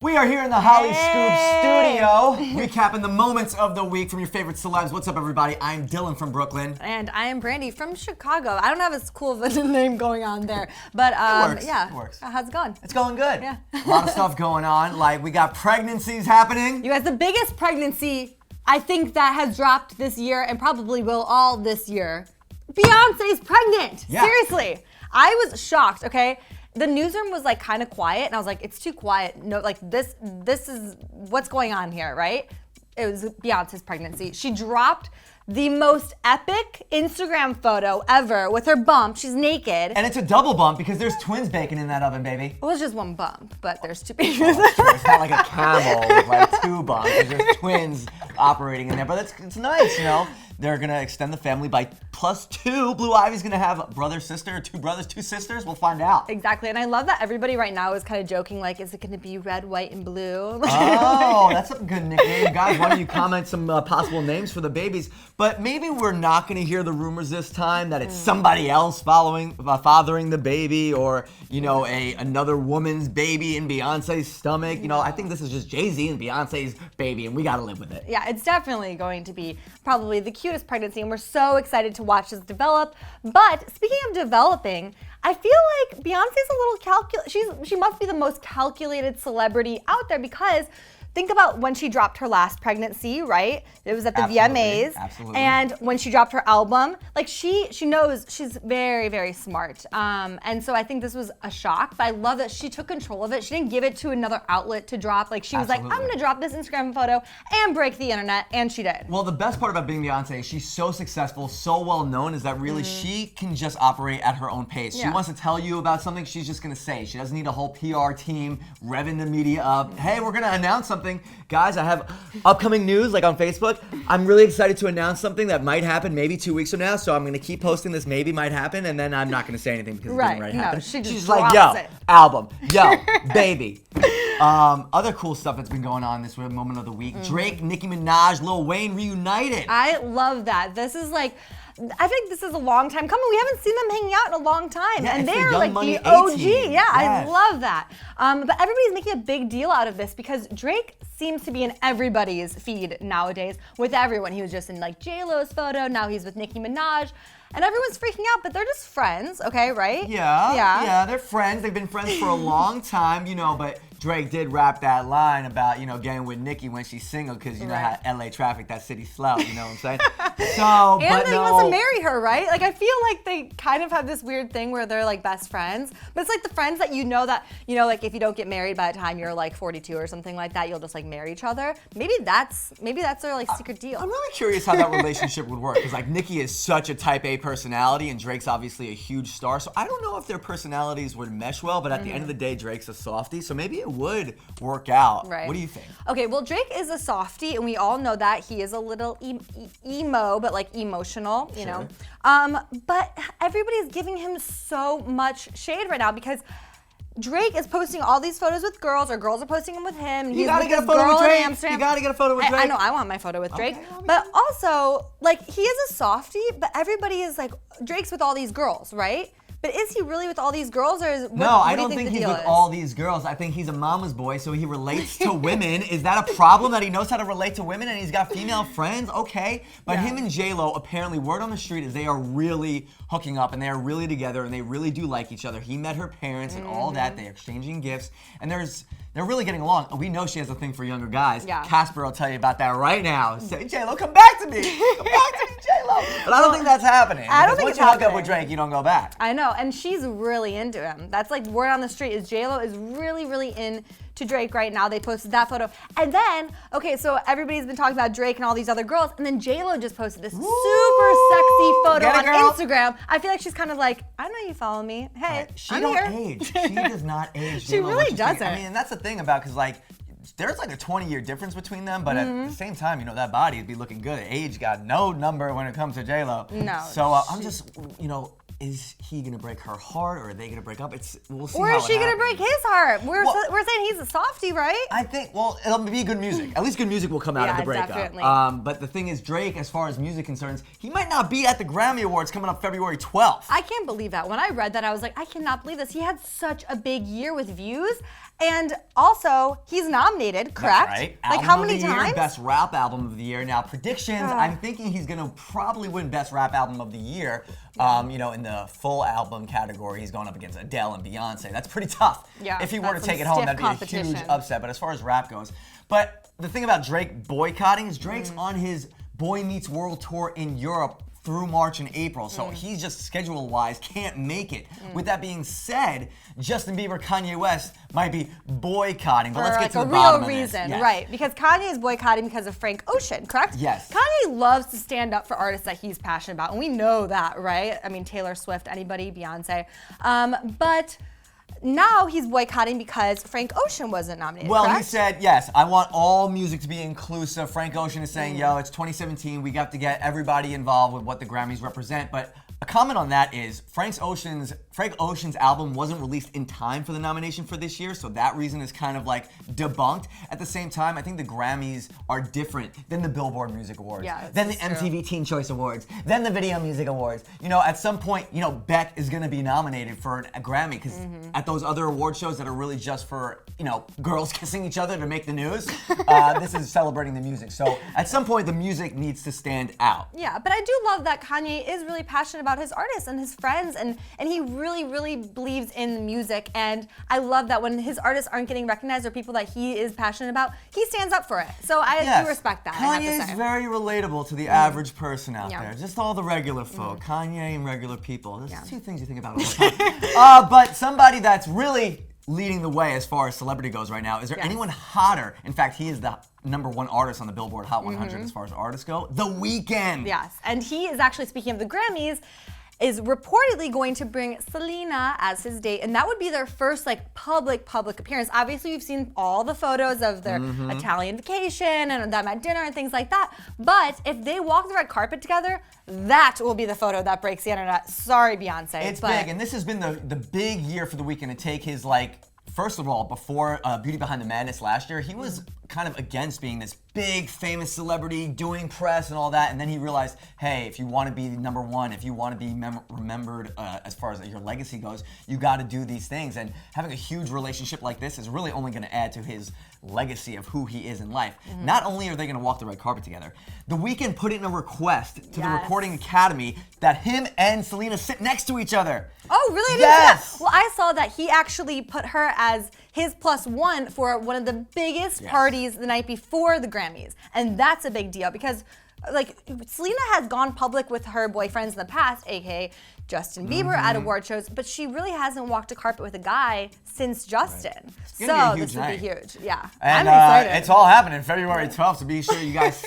We are here in the Hollyscoop studio, recapping the moments of the week from your favorite celebs. What's up, everybody? I'm Dylan from Brooklyn. And I am Brandy from Chicago. I don't have as cool of a name going on there, but It works. How's it going? It's going good. Yeah. A lot of stuff going on. Like, we got pregnancies happening. You guys, the biggest pregnancy I think that has dropped this year and probably will all this year. Beyonce's pregnant. Yeah. Seriously. I was shocked, okay? The newsroom was like kind of quiet, and I was like, it's too quiet. No, like this is what's going on here, right? It was Beyonce's pregnancy. She dropped the most epic Instagram photo ever with her bump. She's naked. And it's a double bump because there's twins baking in that oven, baby. Well, it's just one bump, but there's two babies. It's not like a camel with like two bumps. There's twins operating in there, but it's nice, you know. They're gonna extend the family by +2. Blue Ivy's gonna have brother, sister, or two brothers, two sisters. We'll find out. Exactly, and I love that everybody right now is kind of joking, like, is it gonna be red, white, and blue? Oh, that's a good nickname. Guys, why don't you comment some possible names for the babies? But maybe we're not gonna hear the rumors this time that it's somebody else fathering the baby, or, you know, another woman's baby in Beyonce's stomach. You know, I think this is just Jay-Z and Beyonce's baby, and we gotta live with it. Yeah, it's definitely going to be probably the cutest pregnancy, and we're so excited to watch this develop. But speaking of developing, I feel like Beyonce's a little she must be the most calculated celebrity out there, because think about when she dropped her last pregnancy, right? It was at the VMAs. Absolutely. And when she dropped her album, like she knows, she's very, very smart. And so I think this was a shock, but I love that she took control of it. She didn't give it to another outlet to drop. Like she was like, I'm gonna drop this Instagram photo and break the internet, and she did. Well, the best part about being Beyonce is she's so successful, so well known, is that really she can just operate at her own pace. She wants to tell you about something, she's just gonna say. She doesn't need a whole PR team revving the media up. Hey, we're gonna announce something. Guys, I have upcoming news like on Facebook. I'm really excited to announce something that might happen maybe 2 weeks from now, so I'm gonna keep posting this maybe might happen, and then I'm not gonna say anything because it didn't really happen. She's like, yo, album, yo, baby. Other cool stuff that's been going on this moment of the week. Drake, Nicki Minaj, Lil Wayne reunited. I love that. This is like, I think this is a long time coming. We haven't seen them hanging out in a long time. Yeah, and it's they're the like Money the OG. 18. Yeah, I Yes. love that. But everybody's making a big deal out of this because Drake seems to be in everybody's feed nowadays with everyone. He was just in like J-Lo's photo. Now he's with Nicki Minaj. And everyone's freaking out, but they're just friends, okay, right? Yeah, they're friends. They've been friends for a long time, you know, but Drake did rap that line about, you know, getting with Nicki when she's single, because you know how LA traffic, that city slow, you know what I'm saying? So, and he wants to marry her, right? Like, I feel like they kind of have this weird thing where they're like best friends, but it's like the friends that, you know, like if you don't get married by the time you're like 42 or something like that, you'll just like marry each other. Maybe that's their like secret deal. I'm really curious how that relationship would work, because like Nicki is such a type A personality and Drake's obviously a huge star, so I don't know if their personalities would mesh well, but at the end of the day, Drake's a softie, so maybe it would work out. Right. What do you think? Okay, well, Drake is a softie, and we all know that. He is a little emo, but like emotional, you know. But everybody's giving him so much shade right now because Drake is posting all these photos with girls, or girls are posting them with him. And You gotta get a photo with Drake. You gotta get a photo with Drake. I know, I want my photo with Drake. But also, like, he is a softie, but everybody is like, Drake's with all these girls, right? But is he really with all these girls, or is No, I don't think he's with all these girls. I think he's a mama's boy, so he relates to women. Is that a problem that he knows how to relate to women and he's got female friends? Okay. But him and J-Lo, apparently, word on the street is they are really hooking up and they are really together and they really do like each other. He met her parents and all that. They're exchanging gifts and they're really getting along. We know she has a thing for younger guys. Yeah. Casper will tell you about that right now. Say, J-Lo, come back to me. Come back to me, J-Lo. But I don't think that's happening. I don't think once it's you hook up happening. with Drake, you don't go back. I know, and she's really into him. That's like word on the street is J-Lo is really, really into Drake right now. They posted that photo. And then, okay, so everybody's been talking about Drake and all these other girls, and then J-Lo just posted this super sexy photo on Instagram. I feel like she's kind of like, I know you follow me. Hey, She I'm don't here. age. She does not age. She really doesn't. I mean, and that's the thing about, because like, there's like a 20-year difference between them, but at the same time, you know, that body would be looking good. Age got no number when it comes to J-Lo. No. So I'm just, you know, is he gonna break her heart, or are they gonna break up? We'll see. Or how is she it gonna happens. break his heart? We're saying he's a softie, right? I think, well, it'll be good music. At least good music will come out of the breakup. Definitely. But the thing is, Drake, as far as music concerns, he might not be at the Grammy Awards coming up February 12th. I can't believe that. When I read that, I was like, I cannot believe this. He had such a big year with views, And also, he's nominated, correct? That's right. Like Album how of many the year, times? Best Rap Album of the Year. Now, predictions, I'm thinking he's going to probably win Best Rap Album of the Year. You know, in the full album category, he's going up against Adele and Beyonce. That's pretty tough. Yeah, if he were to that's take it some home, stiff that'd be a huge upset. But as far as rap goes, but the thing about Drake boycotting is Drake's on his Boy Meets World tour in Europe through March and April, so he's just schedule-wise can't make it. With that being said, Justin Bieber, Kanye West might be boycotting, but let's get to the bottom of this. For a real reason, Yes. right? Because Kanye is boycotting because of Frank Ocean, correct? Yes. Kanye loves to stand up for artists that he's passionate about, and we know that, right? I mean, Taylor Swift, anybody, Beyonce, but now he's boycotting because Frank Ocean wasn't nominated. Well, correct? he said, yes, I want all music to be inclusive. Frank Ocean is saying, yo, it's 2017. We got to get everybody involved with what the Grammys represent. But a comment on that is Frank Ocean's album wasn't released in time for the nomination for this year, so that reason is kind of like debunked. At the same time, I think the Grammys are different than the Billboard Music Awards, than the MTV Teen Choice Awards, than the Video Music Awards. You know, at some point, you know, Beck is going to be nominated for a Grammy because at those other award shows that are really just for, you know, girls kissing each other to make the news, this is celebrating the music. So at some point, the music needs to stand out. Yeah, but I do love that Kanye is really passionate about his artists and his friends, and he really believes in the music. And I love that when his artists aren't getting recognized or people that he is passionate about, he stands up for it. So I do respect that. Kanye is very relatable to the average person out there. Just all the regular folk. Kanye and regular people. There's two things you think about all the time. But somebody that's really leading the way as far as celebrity goes right now. Is there anyone hotter? In fact, he is the #1 artist on the Billboard Hot 100 as far as artists go. The Weeknd. Yes, and he is actually, speaking of the Grammys, is reportedly going to bring Selena as his date, and that would be their first like public appearance. Obviously, we've seen all the photos of their Italian vacation and them at dinner and things like that. But if they walk the red carpet together, that will be the photo that breaks the internet. Sorry, Beyonce. It's big, and this has been the big year for The Weeknd to take his like. First of all, before Beauty Behind the Madness last year, he was kind of against being this big, famous celebrity, doing press and all that, and then he realized, hey, if you want to be #1, if you want to be remembered as far as your legacy goes, you got to do these things, and having a huge relationship like this is really only going to add to his legacy of who he is in life. Not only are they going to walk the red carpet together, The Weeknd put in a request to the Recording Academy that him and Selena sit next to each other. Oh, really? I didn't see that. Well, I saw that he actually put her as his +1 for one of the biggest parties the night before the Grammys. And that's a big deal because, like, Selena has gone public with her boyfriends in the past, aka Justin Bieber at award shows, but she really hasn't walked a carpet with a guy since Justin. So this would be huge. Yeah. And I'm excited. it's all happening February 12th, so be sure you guys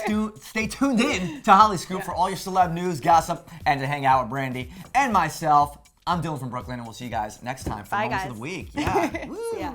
stay tuned in to Hollyscoop for all your celeb news, gossip, and to hang out with Brandy and myself. I'm Dylan from Brooklyn, and we'll see you guys next time for Moments of the Week. Yeah. Yeah.